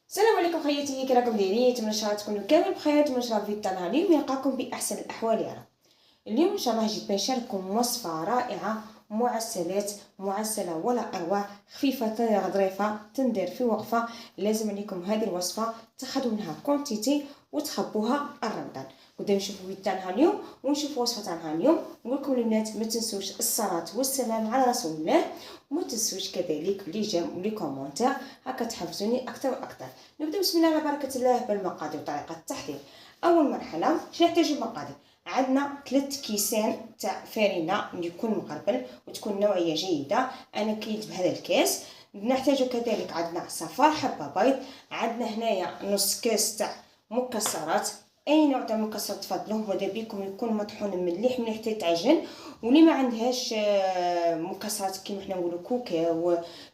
السلام عليكم خياتي، كي راكم دايرين؟ نتمنى ان شاء الله تكونوا كامل بخير. نتمنى ان شاء الله الفيديو تاعنا اليوم يلقاكم باحسن الاحوال يا رب. اليوم ان شاء الله جيت بنشارككم وصفه رائعه، معسله ولا اروع، خفيفه ظريفه تندير في وقفه. لازم عليكم هذه الوصفه تاخذوا منها كونتيتي وتخبوها رمضان. نبداو نشوفوا الفيديو تاعنا اليوم ونشوفوا وصفه تاعنا اليوم. نقول لكم البنات ما تنسوش الصلاه والسلام على رسول الله، وما تنسوش كذلك لي جيم ولي كومونتير هكا تحفزوني اكثر واكثر. نبدا بسم الله على بركه الله بالمقادير وطريقه التحضير. اول مرحله شنو نحتاجو المقادير؟ عندنا 3 كيسان تاع فرينه اللي يكون مغربل وتكون نوعيه جيده، انا كليت بهذا الكاس. نحتاجو كذلك عندنا صفار حبه بيض، عندنا هنايا نص كاس تاع مكسرات، اي نوع تاع مكسرات تفضلوه، ماذا بيكم يكون مطحون مليح حتى يتعجن. واللي ما عندهاش مكسرات كيما حنا نقولوا كوكا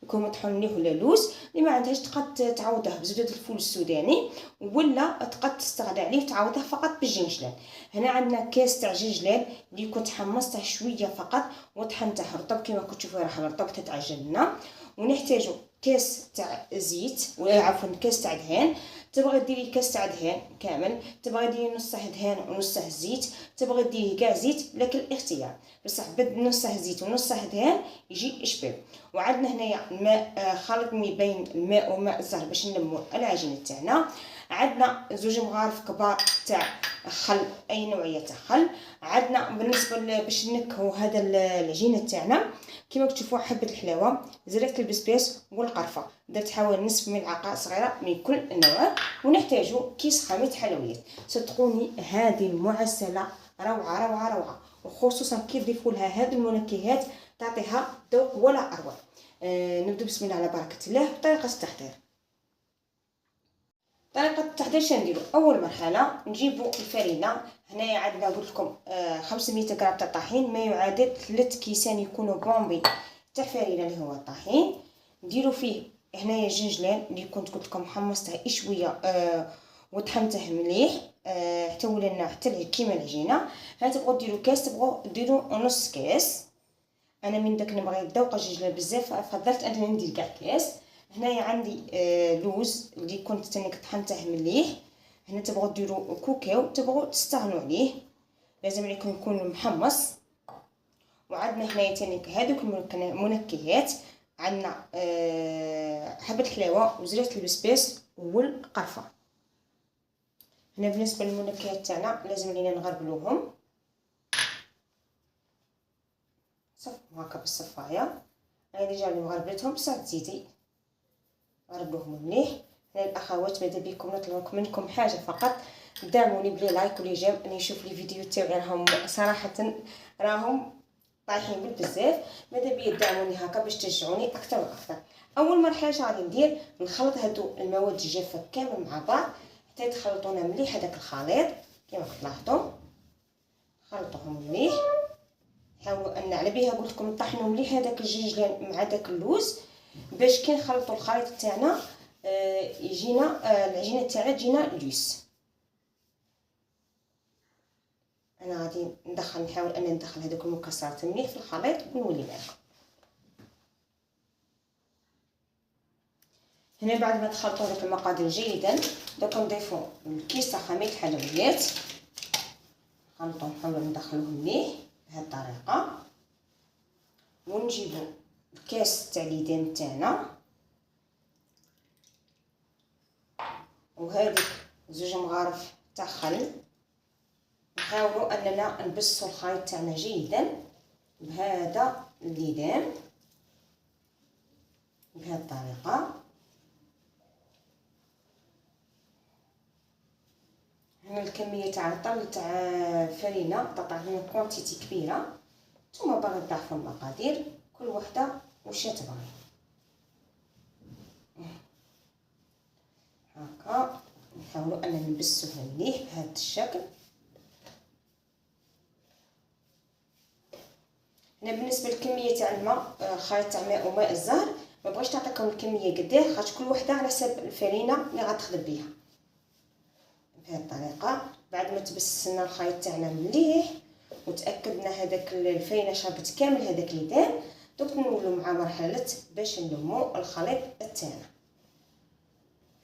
يكون مطحون مليح ولا لوز، اللي ما عندهاش تقد تعوضه بزبده الفول السوداني، ولا تقد تستغنى عليه تعوضه فقط بالجنجلان. هنا عندنا كاس تاع جنجلان اللي كنت حمصته شويه فقط وطحنته رطب كيما كنتوا تشوفوا راه رطب تتعجن لنا. ونحتاجو كاس تاع زيت عفوا كاس تاع دهان. تبغي ديري كاس تاع دهان كامل، تبغي ديري نصه دهان ونصه زيت، تبغي ديري كاع زيت لك الاختيار، بصح نصه زيت ونصه دهان يجي اشباب. وعندنا هنايا الماء، خلط ما بين الماء وماء الزهر باش نلمو العجينه تاعنا. عندنا 2 مغارف كبار تاع خل، اي نوعيه تاع خل. عندنا بالنسبه باش نكهو هذا العجينه تاعنا كيما تشوفوا حبه الحلاوه، زريعه البسباس والقرفه، درت حوالي نصف ملعقه صغيره من كل نوع. ونحتاجو كيس خليط حلويات. صدقوني هذه المعسله روعه روعه روعه، وخصوصا كي تضيفوا لها هذه المنكهات تعطيها ذوق ولا اروع. نبدا بسم الله على بركه الله. طريقه التحضير. طريقه التحضير شنديرو؟ اول مرحله نجيبوا الفرينه. هنايا عندنا قلت لكم 500 غرام تاع طحين، ما يعادل 3 كيسان يكونوا بومبي تاع فرينه اللي هو الطحين. نديروا فيه هنايا الجنجلان اللي كنت قلت لكم حمصته شويه وطحنته مليح حتى ولنا حتى كيما العجينه. ها تبغوا ديروا كاس، تبغوا ديروا نص كاس. انا من داك نبغي ذوق الجنجلان بزاف فضلت انني ندير كاع كاس. هنايا عندي لوز اللي كنت تاني طحنته مليح. هنا تبغوا ديروا كوكاو، تبغوا تستغنوا عليه، لازم عليكم يكون محمص. وعندنا هنايا تاني هذوك المنكهات، عندنا حبه الحلاوه وزريعه البسباس والقرفه. هنا بالنسبه للمنكهات تاعنا لازم علينا نغربلوهم صف هكا بالصفايه. انا ديجا اللي مغربلتهم بصح تزيدي غربلوهم مليح. هنا الاخوات ماذا بيكم نطلب منكم حاجه فقط، دعموني بلي لايك ولي جيم. اني نشوف لي فيديو تاعي راهم صراحه راهم طايحين بزاف، ماذا بيا دعموني هكا باش تشجعوني اكثر واكثر. اول مرحله اش غادي ندير؟ نخلط هادو المواد الجافه كامل مع بعض حتى يتخلطونا مليح هذاك الخليط كيما تلاحظوا. خلطوهم مليح، حاولوا ان على بها قلت لكم نطحنوا مليح هذاك الجنجلان مع داك اللوز باش كي نخلطوا الخليط تاعنا يجينا العجينه تاعنا تجينا لوس. انا غادي نحاول ان ندخل هذوك المكسرات مليح في الخليط ونولي معكم. هنا بعد ما تخلطوا هذوك المقادير جيدا دوك نضيفوا الكيس تاع خليط حلويات، نخلطوا نحاولوا ندخلوه مليح بهذه الطريقه. ونجيبوا الكاس تاع ليدان تاعنا وهذيك 2 مغارف تاع خل. نحاولوا اننا نبسوا الخليط تاعنا جيدا بهذا الليدان بهذه الطريقه. هنا الكميه تاع الطل تاع فرينه طلعنا كونتيتي كبيره، ثم باغي تضاعفوا المقادير كل وحده واش تبغي. هكا نحاولوا ان نبسوها مليح بهذا الشكل. هنا بالنسبه للكميه تاع الماء، خليط تاع ماء وماء الزهر، ما بغيتش نعطيكم الكميه قداه خاطر كل وحده على حسب الفرينه اللي غتخدم بها. بهذه الطريقه بعد ما تبسنا الخليط تاعنا مليح وتاكدنا هذاك الفرينه شربت كامل هذاك الليدان، دوك نولوا مع مرحله باش نلمو الخليط تاعنا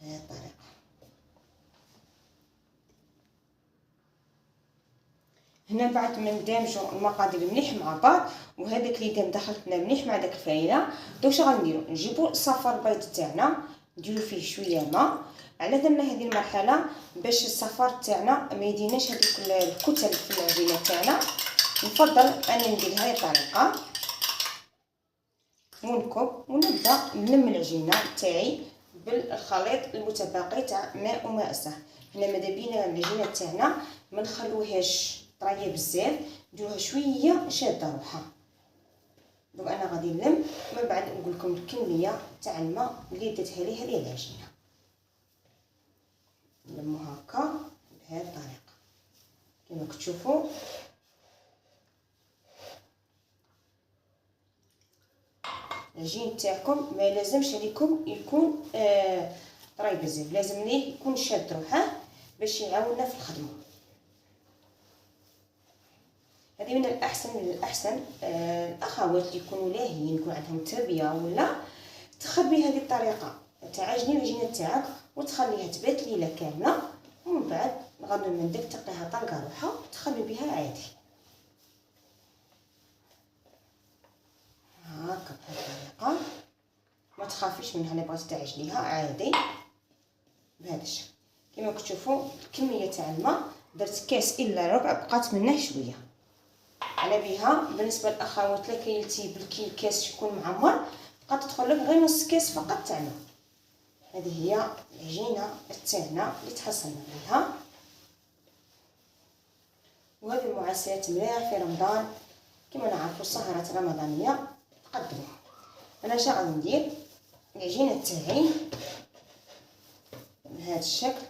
بهذه الطريقه. هنا بعد ما ندمجوا المقادير مليح مع بعض وهذاك اللي دام دخلتنا مليح مع داك الفاينه، دوك اش غنديروا؟ نجيبوا الصفار البيض تاعنا نديروا فيه شويه ماء. على درنا هذه المرحله باش الصفار تاعنا ما يديناش هذوك الكتل في العجينه تاعنا. نفضل انا ندير هذه الطريقه ونكب ونبدا نلم العجينه تاعي بالخليط المتبقي تاع ماء وماء سهل. هنا ماذا بينا العجينه تاعنا ما نخلوهاش طريه بزاف، نديروها شويه شاده روحها. دونك انا غادي نلم ومن بعد نقول لكم الكميه تاع الماء اللي درتها لي هذه العجينه. نلمو هكا بهذه الطريقه كما كتشوفوا. العجين تاعكم ما لازمش عليكم يكون طري بزاف، لازم ليه يكون شاد روحه باش يعاوننا في الخدمه. هذه من الاحسن الاخوات اللي يكونوا لاهيين يكون عندهم تربيه ولا تخبي هذه الطريقه تاع عجين العجينه تاعك وتخليها تبات ليله كامله، ومن بعد غادي من داك تقيها طلقه روحها وتخلي بها عادي هكا بهذه الطريقه. ما تخافيش منها، اللي بغيتي تعجنيها عادي بهذا الشكل. كما كتشوفوا الكميه تاع الماء درت كاس الا ربع، بقات منه شويه. على بها بالنسبه للاخوات اللي كيلتي بالكاس يكون معمر بقات تدخل لك غير نص كاس فقط تاع الماء. هذه هي العجينه تاعنا اللي تحصلنا بها. وهذه المعسلات مليح في رمضان كما نعرفوا السهرات الرمضانيه تقدموها. انا اش غادي ندير؟ العجينه تاعي بهذا الشكل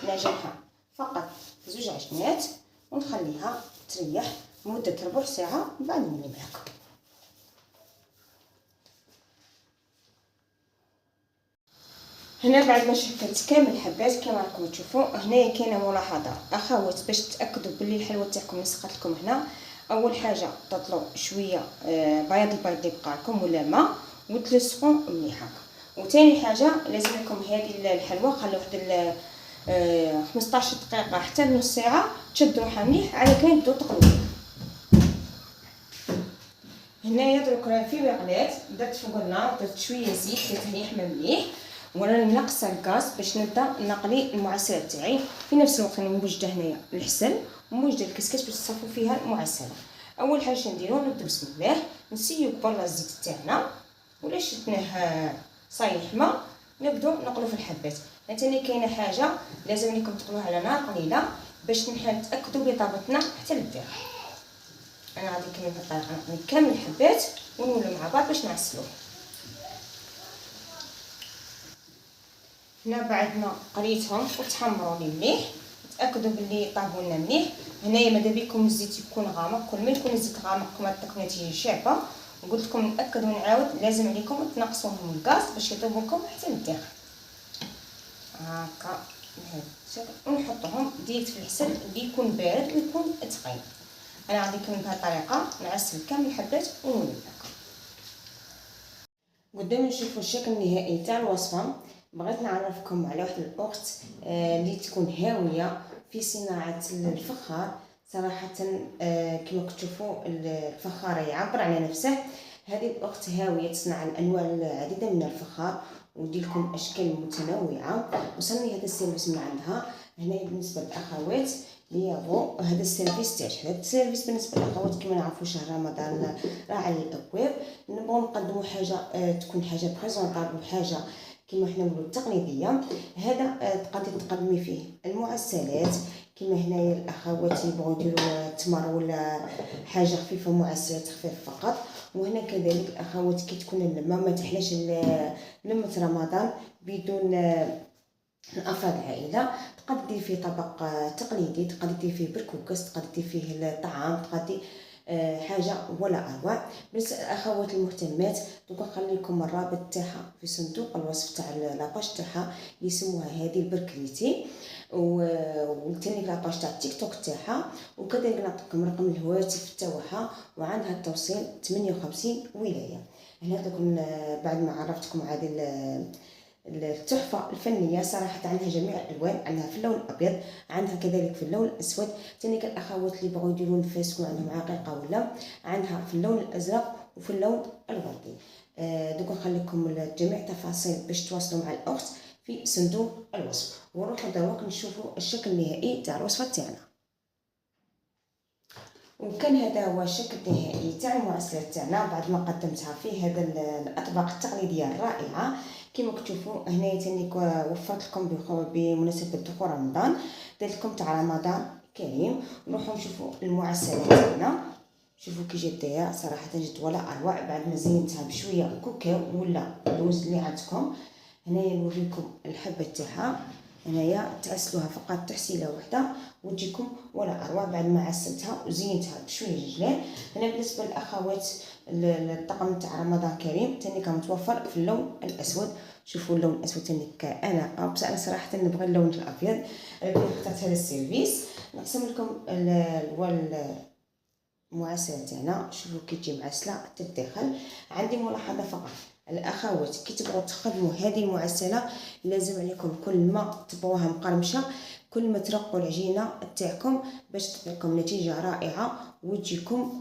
نعجنها فقط 2 عجينات ونخليها تريح مده ربع ساعه من بعد نلمها. هنا بعد ما شكلت كامل الحبات كما راكم تشوفوا. هنايا كاينه ملاحظه اخوات باش تاكدوا بلي الحلوه تاعكم نسقت لكم. هنا اول حاجه تطلوا شويه بياض البيض اللي بقى لكم ولا ماء وتلصقوا مليح هكا. وثاني حاجه لازم لكم هذه الحلوه خلوا واحد 15 دقيقه حتى نص ساعه تشدوها مليح على كان تبداو تقلبوا. هنايا درك راه في وقلات درت فوق النار درت شويه زيت حتى يحمى مليح، وانا ناقصه الغاز باش نبدا نقلي المعسلات تاعي. في نفس الوقت انا موجده هنايا الحسن وموجده الكسكس باش تصفوا فيها المعسله. اول حاجه نديرو نبداو بسم الله نسيو برا الزيت تاعنا ولا شدناه صايح ما نبداو نقلو في الحبات. ثاني كاينه حاجه لازم لكم تقلوها على نار قليله باش نتاكدوا بلي طابتنا حتى للداخل. انا غادي نكمل بهذه الطريقه نقلي كامل الحبات ونولوا مع بعض باش نعسلوه. هنا بعد ما قليتهم وتحمروا لي مليح تاكدوا بلي طابوا لنا مليح. هنايا ماذا بكم الزيت يكون غامق، كل ما يكون الزيت غامق كما تكون نتيجه شابه. وقلت لكم ناكدوا ونعاود لازم عليكم تنقصوهم الغاز باش يطيبوا لكم حتى للداخل هكا بهذا الشكل. ونحطوهم ديريكت في الحسل اللي يكون بارد ويكون ثقيل. انا غادي نكمل بهذه الطريقه نعسل كامل الحبات ونولي لكم قدام نشوفوا الشكل النهائي تاع الوصفه. بغيت نعرفكم على واحد الاخت اللي تكون هاويه في صناعه الفخار. صراحه كما كتشوفوا الفخار يعبر على نفسه. هذه الاخت هاويه تصنع الانواع العديده من الفخار ودير لكم اشكال متنوعه. وصلني هذا السيرفيس من عندها. هنا بالنسبه للاخوات اللي يبغوا هذا السيرفيس تاعها. هذا السيرفيس بالنسبه للاخوات كما نعرفوا شهر رمضان راه على الابواب، نبغوا نقدموا حاجه تكون حاجه بريزونطابل وحاجه كما حنا نقولوا التقليديه. هذا تقدري تقدمي فيه المعسلات كما هنايا الاخوات يبغوا يديروا تمر ولا حاجه خفيفه معسلات خفيف فقط. وهنا كذلك الاخوات كي تكون اللمه ما تحلاش لمه رمضان بدون الافراد العائله. تقدر دير فيه طبق تقليدي، تقدر دير فيه بركوكس، تقدر دير فيه الطعام، تقدر حاجه ولا اروع. بس الاخوات المهتمات دوك نخلي لكم الرابط تاعها في صندوق الوصف تاع لاباج تاعها اللي يسموها هذه البركليتي، وثاني لاباج تاع التيك توك تاعها. وكذلك نعطيكم رقم الهواتف تاعها وعندها التوصيل 58 ولايه. هنا دوك بعد ما عرفتكم هذه التحفه الفنيه صراحه. عندها جميع الالوان، عندها في اللون الابيض، عندها كذلك في اللون الاسود. تاني الاخوات اللي بغاو يديروا نفاس يكون عندهم عقيقه ولا، عندها في اللون الازرق وفي اللون الوردي. دوكا نخليكم جميع التفاصيل باش تواصلوا مع الاخت في صندوق الوصف. ونروحوا دروك نشوفوا الشكل النهائي تاع الوصفه تاعنا. وكان هذا هو الشكل النهائي تاع المعسلات تاعنا بعد ما قدمتها في هذا الاطباق التقليديه الرائعه. كما كتشوفوا هنايا تاني وفرت لكم بمناسبه دخول رمضان، درت لكم تاع رمضان كريم. نروحوا نشوفوا المعسلات تاعنا. شوفوا كي جات دايره، صراحه جات ولا اروع بعد ما زينتها بشويه كوكاو ولا اللوز اللي عندكم. هنايا نوريكم الحبه تاعها، هنايا تعسلوها فقط تحسيله وحده وتجيكم ولا اروع بعد ما عسلتها وزينتها بشويه جلال. هنا بالنسبه للاخوات الطقم تاع رمضان كريم تاني كان متوفر في اللون الاسود. شوفوا اللون الاسود تاني انا بس انا صراحه نبغي اللون الابيض، لكن اخترت هذا السيرفيس. نقسم لكم المعسله تاعنا. شوفوا كي تجي معسله تدخل. عندي ملاحظه فقط، الاخوات كي تبغوا تخدموا هذه المعسله لازم عليكم كل ما تبغوها مقرمشه كل ما ترقوا العجينه تاعكم باش تعطيكم نتيجه رائعه وتجيكم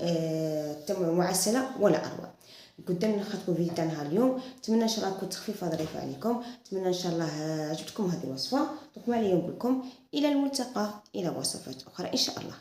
معسله ولا اروع. قدامنا نخدموا فيديو تاعنا اليوم. نتمنى ان شاء الله تكون خفيفه ظريفه عليكم. نتمنى ان شاء الله عجبتكم هذه الوصفه. دونك ما عليا نقول لكم الى الملتقى الى وصفات اخرى ان شاء الله.